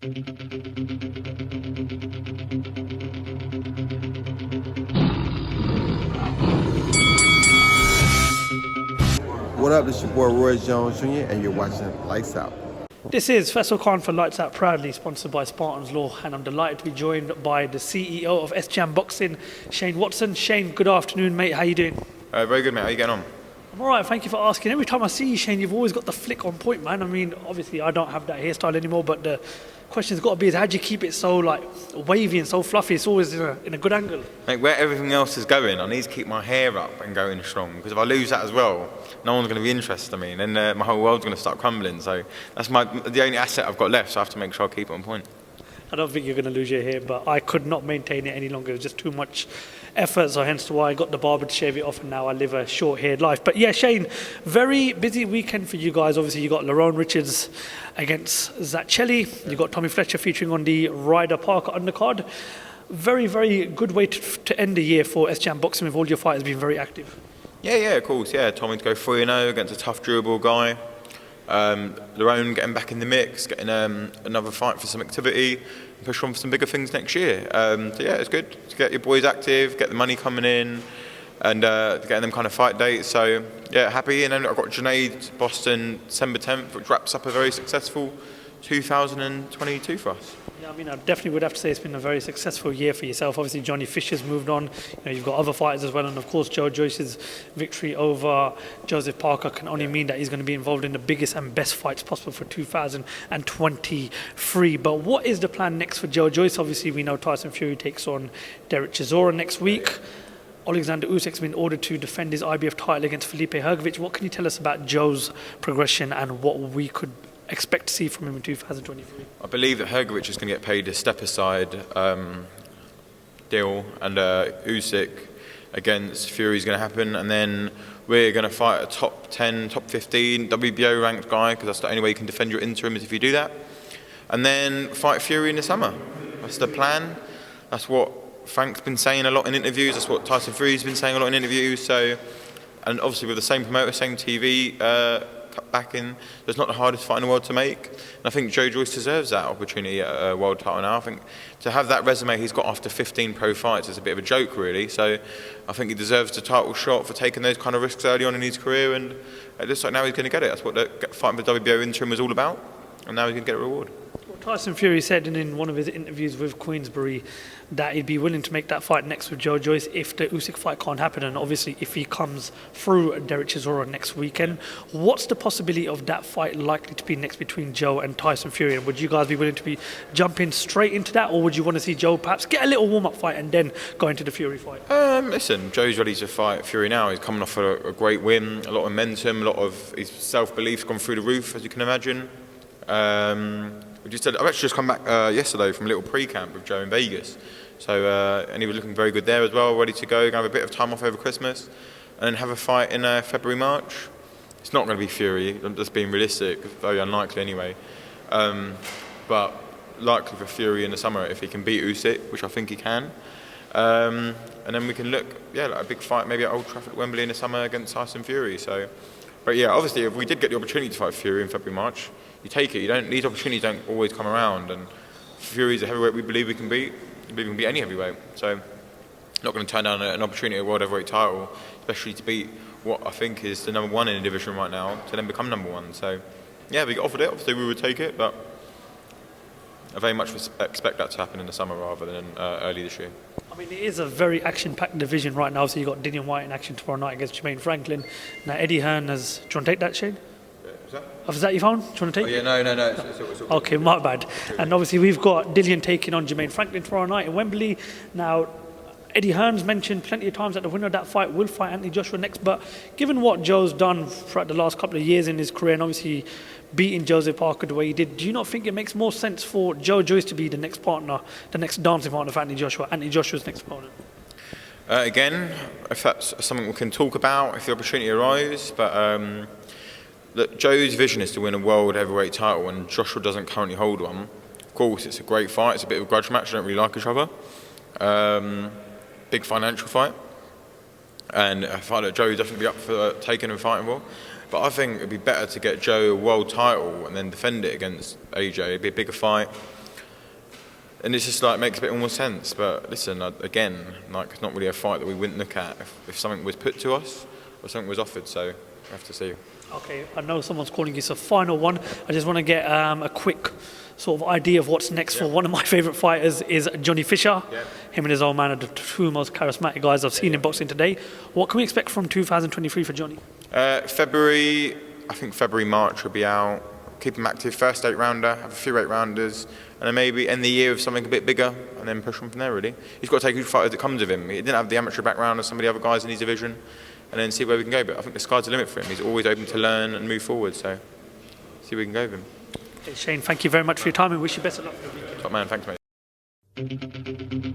What up, this your boy Roy Jones Jr. and you're watching Lights Out. This is Faisal Khan for Lights Out, proudly sponsored by Spartans Law, and I'm delighted to be joined by the CEO of SJAM Boxing, Shane Watson. Shane, good afternoon, mate. How you doing? Very good, mate. How you getting on? I'm all right, thank you for asking. Every time I see you, Shane, you've always got the flick on point, man. I mean, obviously, I don't have that hairstyle anymore, but the question's got to be is how do you keep it so like wavy and so fluffy? It's always in a good angle. Mate, where everything else is going, I need to keep my hair up and going strong, because if I lose that as well, no one's going to be interested in me, and then my whole world's going to start crumbling. So that's the only asset I've got left, so I have to make sure I keep it on point. I don't think you're going to lose your hair, but I could not maintain it any longer. It was just too much effort, so hence why I got the barber to shave it off, and now I live a short-haired life. But yeah, Shane, very busy weekend for you guys. Obviously, you got Lerone Richards against Zachelli. You got Tommy Fletcher featuring on the Ryder Parker undercard. Very, very good way to end the year for SJAM Boxing, with all your fighters being very active. Yeah, of course. Yeah, Tommy to go 3-0 against a tough, durable guy. Lerone getting back in the mix, getting another fight for some activity, and push on for some bigger things next year. So yeah, it's good to get your boys active, get the money coming in, and getting them kind of fight dates. So yeah, happy. And then I've got Junaid, Boston, December 10th, which wraps up a very successful 2022 for us. Yeah, I mean, I definitely would have to say it's been a very successful year for yourself. Obviously, Johnny Fisher's moved on. You've got other fighters as well, and of course, Joyce's victory over Joseph Parker can only mean that he's going to be involved in the biggest and best fights possible for 2023. But what is the plan next for Joyce? Obviously, we know Tyson Fury takes on Derek Chisora next week. Alexander Usyk's been ordered to defend his IBF title against Felipe Hrgovic. What can you tell us about Joe's progression and what we could expect to see from him in 2023? I believe that Hrgovic is going to get paid a step-aside deal, and Usyk against Fury is going to happen, and then we're going to fight a top 10, top 15 WBO ranked guy, because that's the only way you can defend your interim is if you do that, and then fight Fury in the summer. That's the plan. That's what Frank's been saying a lot in interviews. That's what Tyson Fury's been saying a lot in interviews. So, and obviously with the same promoter, same TV cut back in, it's not the hardest fight in the world to make. And I think Joe Joyce deserves that opportunity at a world title now. I think to have that resume he's got after 15 pro fights is a bit of a joke, really. So I think he deserves the title shot for taking those kind of risks early on in his career, and it looks like now he's going to get it. That's what the fighting for WBO interim was all about, and now he's going to get a reward. Tyson Fury said in one of his interviews with Queensberry that he'd be willing to make that fight next with Joe Joyce if the Usyk fight can't happen, and obviously if he comes through Derek Chisora next weekend. What's the possibility of that fight likely to be next between Joe and Tyson Fury? And would you guys be willing to be jumping straight into that, or would you want to see Joe perhaps get a little warm-up fight and then go into the Fury fight? Listen, Joe's ready to fight Fury now. He's coming off a great win, a lot of momentum, a lot of his self-belief's gone through the roof, as you can imagine. I've actually just come back yesterday from a little pre-camp with Joe in Vegas, so and he was looking very good there as well, ready to go. Gonna have a bit of time off over Christmas, and then have a fight in February, March. It's not going to be Fury. I'm just being realistic, very unlikely anyway. But likely for Fury in the summer if he can beat Usyk, which I think he can. And then we can look, like a big fight maybe at Old Trafford, Wembley in the summer against Tyson Fury. So, but yeah, obviously if we did get the opportunity to fight Fury in February, March, you take it. These opportunities don't always come around, and Fury's a heavyweight we believe we can beat. We believe we can beat any heavyweight. So, not going to turn down an opportunity at a world heavyweight title, especially to beat what I think is the number one in the division right now, to then become number one. So, yeah, we got offered it. Obviously, we would take it, but I very much expect that to happen in the summer rather than early this year. I mean, it is a very action-packed division right now. So you've got Dillian Whyte in action tomorrow night against Jermaine Franklin. Now Eddie Hearn has. Do you want to take that, Shane? Is that your phone? Do you want to take it? No. It's okay, my bad. And obviously we've got Dillian taking on Jermaine Franklin tomorrow night in Wembley. Now, Eddie Hearn's mentioned plenty of times that the winner of that fight will fight Anthony Joshua next. But given what Joe's done throughout the last couple of years in his career, and obviously beating Joseph Parker the way he did, do you not think it makes more sense for Joe Joyce to be the next partner, the next dancing partner for Anthony Joshua's next opponent? Again, if that's something we can talk about, if the opportunity arises, but look, Joe's vision is to win a world heavyweight title, and Joshua doesn't currently hold one. Of course, it's a great fight. It's a bit of a grudge match. They don't really like each other. Big financial fight, and a fight that Joe would definitely be up for taking and fighting for. But I think it'd be better to get Joe a world title and then defend it against AJ. It'd be a bigger fight. And it's just like makes a bit more sense. But listen, again, like it's not really a fight that we wouldn't look at if something was put to us or something was offered. So we have to see. Okay, I know someone's calling you. So final one. I just want to get a quick sort of idea of what's next for one of my favourite fighters is Johnny Fisher. Yeah. Him and his old man are the two most charismatic guys I've seen in boxing today. What can we expect from 2023 for Johnny? February, I think February, March will be out. Keep him active, first 8-rounder, have a few 8-rounders, and then maybe end the year with something a bit bigger, and then push on from there, really. He's got to take each fighter that comes with him. He didn't have the amateur background of some of the other guys in his division, and then see where we can go. But I think the sky's the limit for him. He's always open to learn and move forward, so see where we can go with him. Okay, Shane, thank you very much for your time and wish you best of luck for the weekend. Top man, thanks, mate.